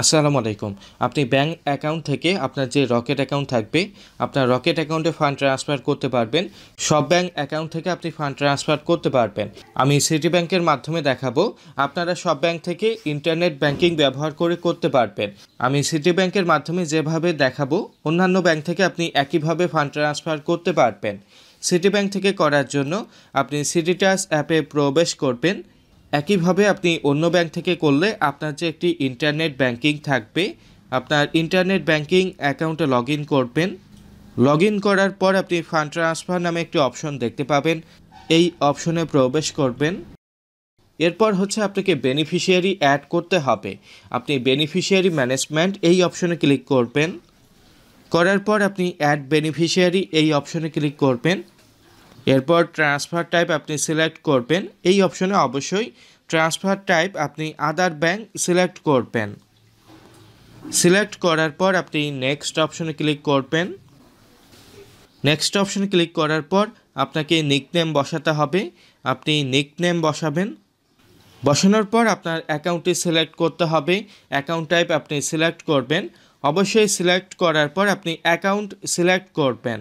আসসালামু আলাইকুম। আপনি ব্যাংক অ্যাকাউন্ট থেকে আপনার যে রকেট অ্যাকাউন্ট থাকবে, আপনার রকেট অ্যাকাউন্টে ফান্ড ট্রান্সফার করতে পারবেন। সব ব্যাংক অ্যাকাউন্ট থেকে আপনি ফান্ড ট্রান্সফার করতে পারবেন। আমি সিটি ব্যাংকের মাধ্যমে দেখাবো। আপনারা সব ব্যাংক থেকে ইন্টারনেট ব্যাংকিং ব্যবহার করে করতে পারবেন। আমি সিটি ব্যাংকের মাধ্যমে যেভাবে দেখাবো, অন্যান্য ব্যাংক থেকে আপনি একইভাবে ফান্ড ট্রান্সফার করতে পারবেন। সিটি ব্যাংক থেকে করার জন্য আপনি সিটিটাস অ্যাপে প্রবেশ করবেন। একইভাবে আপনি অন্য ব্যাংক থেকে করলে আপনার যে একটি ইন্টারনেট ব্যাংকিং থাকবে, আপনার ইন্টারনেট ব্যাংকিং অ্যাকাউন্টে লগ ইন করবেন। লগ ইন করার পর আপনি ফান্ড ট্রান্সফার নামে একটি অপশন দেখতে পাবেন, এই অপশনে প্রবেশ করবেন। এরপর হচ্ছে আপনাকে বেনিফিশিয়ারি অ্যাড করতে হবে। আপনি বেনিফিশিয়ারি ম্যানেজমেন্ট এই অপশনে ক্লিক করবেন। করার পর আপনি অ্যাড বেনিফিশিয়ারি এই অপশনে ক্লিক করবেন। এরপর ট্রান্সফার টাইপ আপনি সিলেক্ট করবেন। এই অপশনে অবশ্যই ট্রান্সফার টাইপ আপনি আদার ব্যাংক সিলেক্ট করবেন। সিলেক্ট করার পর আপনি নেক্সট অপশনে ক্লিক করবেন। নেক্সট অপশনে ক্লিক করার পর আপনাকে নিকনেম বসাতে হবে। আপনি নিকনেম বসাবেন। বসানোর পর আপনার অ্যাকাউন্টটি সিলেক্ট করতে হবে। অ্যাকাউন্ট টাইপ আপনি সিলেক্ট করবেন। অবশ্যই সিলেক্ট করার পর আপনি অ্যাকাউন্ট সিলেক্ট করবেন।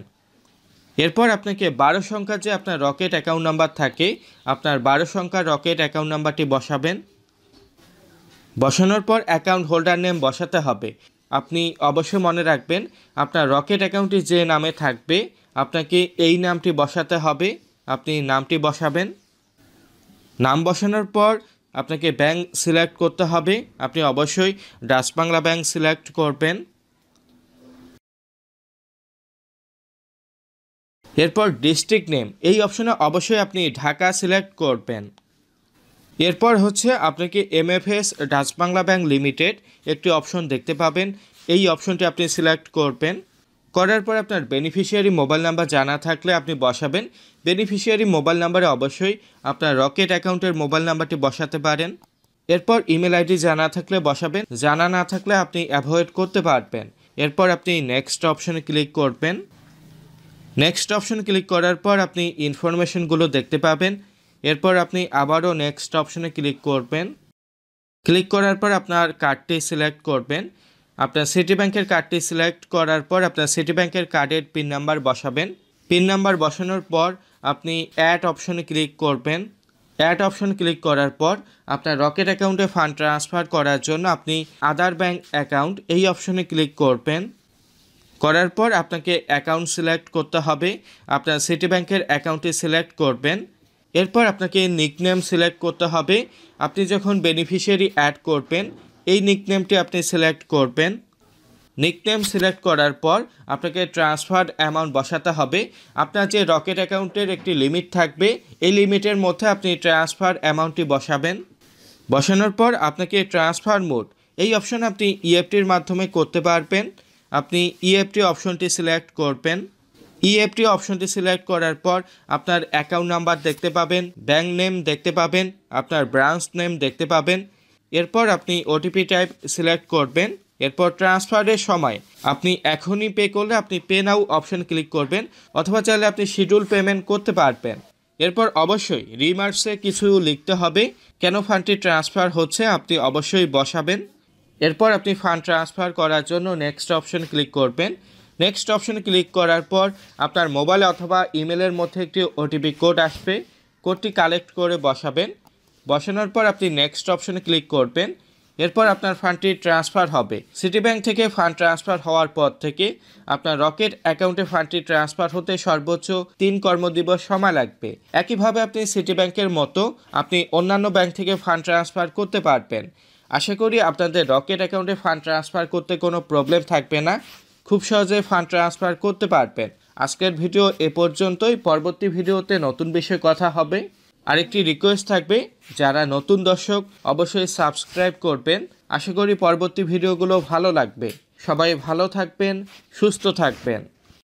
এরপর আপনাকে 12 সংখ্যার যে আপনার রকেট অ্যাকাউন্ট নাম্বার থাকে, আপনার 12 সংখ্যার রকেট অ্যাকাউন্ট নাম্বারটি বসাবেন। বসানোর পর অ্যাকাউন্ট হোল্ডার নেম বসাতে হবে। আপনি অবশ্যই মনে রাখবেন, আপনার রকেট অ্যাকাউন্টটি যে নামে থাকবে আপনাকে এই নামটি বসাতে হবে। আপনি নামটি বসাবেন। নাম বসানোর পর আপনাকে ব্যাংক সিলেক্ট করতে হবে। আপনি অবশ্যই ডাচ বাংলা ব্যাংক সিলেক্ট করবেন। এরপর ডিস্ট্রিক্ট নেম এই অপশনে অবশ্যই আপনি ঢাকা সিলেক্ট করবেন। এরপর হচ্ছে আপনাকে MFS Dutch Bangla bank limited একটি অপশন দেখতে পাবেন, এই অপশনটি আপনি সিলেক্ট করবেন। করার পর আপনার বেনিফিশিয়ারি মোবাইল নাম্বার জানা থাকলে আপনি বসাবেন। বেনিফিশিয়ারি মোবাইল নাম্বারে অবশ্যই আপনার রকেট অ্যাকাউন্টের মোবাইল নাম্বারটি বসাতে পারেন। এরপর ইমেল আইডি জানা থাকলে বসাবেন, জানা না থাকলে আপনি অ্যাভয়েড করতে পারবেন। এরপর আপনি নেক্সট অপশনে ক্লিক করবেন। নেক্সট অপশন ক্লিক করার পর আপনি ইনফরমেশনগুলো দেখতে পাবেন। এরপর আপনি আবারও নেক্সট অপশনে ক্লিক করবেন। ক্লিক করার পর আপনার কার্ডটি সিলেক্ট করবেন। আপনার সিটি ব্যাংকের কার্ডটি সিলেক্ট করার পর আপনার সিটি ব্যাংকের কার্ডের পিন নাম্বার বসাবেন। পিন নাম্বার বসানোর পর আপনি অ্যাড অপশনে ক্লিক করবেন। অ্যাড অপশন ক্লিক করার পর আপনার রকেট অ্যাকাউন্টে ফান্ড ট্রান্সফার করার জন্য আপনি আদার ব্যাংক অ্যাকাউন্ট এই অপশনে ক্লিক করবেন। করার পর আপনাকে অ্যাকাউন্ট সিলেক্ট করতে হবে। আপনার সিটি ব্যাংকের অ্যাকাউন্টটি সিলেক্ট করবেন। এরপর আপনাকে নিকনেম সিলেক্ট করতে হবে। আপনি যখন বেনিফিশিয়ারি অ্যাড করবেন এই নিকনেমটি আপনি সিলেক্ট করবেন। নিকনেম সিলেক্ট করার পর আপনাকে ট্রান্সফার অ্যামাউন্ট বসাতে হবে। আপনার যে রকেট অ্যাকাউন্টের একটি লিমিট থাকবে, এই লিমিটের মধ্যে আপনি ট্রান্সফার অ্যামাউন্টটি বসাবেন। বসানোর পর আপনাকে ট্রান্সফার মোড এই অপশন আপনি ইএফটির মাধ্যমে করতে পারবেন। আপনি ইএফটি অপশনটি সিলেক্ট করবেন। ইএফটি অপশনটি সিলেক্ট করার পর আপনার অ্যাকাউন্ট নাম্বার দেখতে পাবেন, ব্যাংক নেম দেখতে পাবেন, আপনার ব্রাঞ্চ নেম দেখতে পাবেন। এরপর আপনি ওটিপি টাইপ সিলেক্ট করবেন। এরপর ট্রান্সফারের সময় আপনি এখনই পে করলে আপনি পে নাও অপশন ক্লিক করবেন, অথবা চাইলে আপনি শিডিউল পেমেন্ট করতে পারবেন। এরপর অবশ্যই রিমার্কসে কিছু লিখতে হবে, কেন ফান্ডটি ট্রান্সফার হচ্ছে আপনি অবশ্যই বসাবেন। এরপর আপনি ফান্ড ট্রান্সফার করার জন্য নেক্সট অপশন ক্লিক করবেন। নেক্সট অপশন ক্লিক করার পর আপনার মোবাইল অথবা ইমেলের মধ্যে একটি ওটিপি কোড আসবে, কোডটি কালেক্ট করে বসাবেন। বসানোর পর আপনি নেক্সট অপশনে ক্লিক করবেন। এরপর আপনার ফান্ডটি ট্রান্সফার হবে। সিটি ব্যাংক থেকে ফান্ড ট্রান্সফার হওয়ার পর থেকে আপনার রকেট অ্যাকাউন্টে ফান্ডটি ট্রান্সফার হতে সর্বোচ্চ 3 কর্মদিবস সময় লাগবে। একইভাবে আপনি সিটি ব্যাংকের মতো আপনি অন্যান্য ব্যাংক থেকে ফান্ড ট্রান্সফার করতে পারবেন। আশা করি আপনাদের রকেট অ্যাকাউন্টে ফান্ড ট্রান্সফার করতে কোনো প্রবলেম থাকবে না, খুব সহজে ফান্ড ট্রান্সফার করতে পারবেন। আজকের ভিডিও এ পর্যন্তই। পরবর্তী ভিডিওতে নতুন বিষয়ে কথা হবে। আরেকটি রিকোয়েস্ট থাকবে, যারা নতুন দর্শক অবশ্যই সাবস্ক্রাইব করবেন। আশা করি পরবর্তী ভিডিওগুলো ভালো লাগবে। সবাই ভালো থাকবেন, সুস্থ থাকবেন।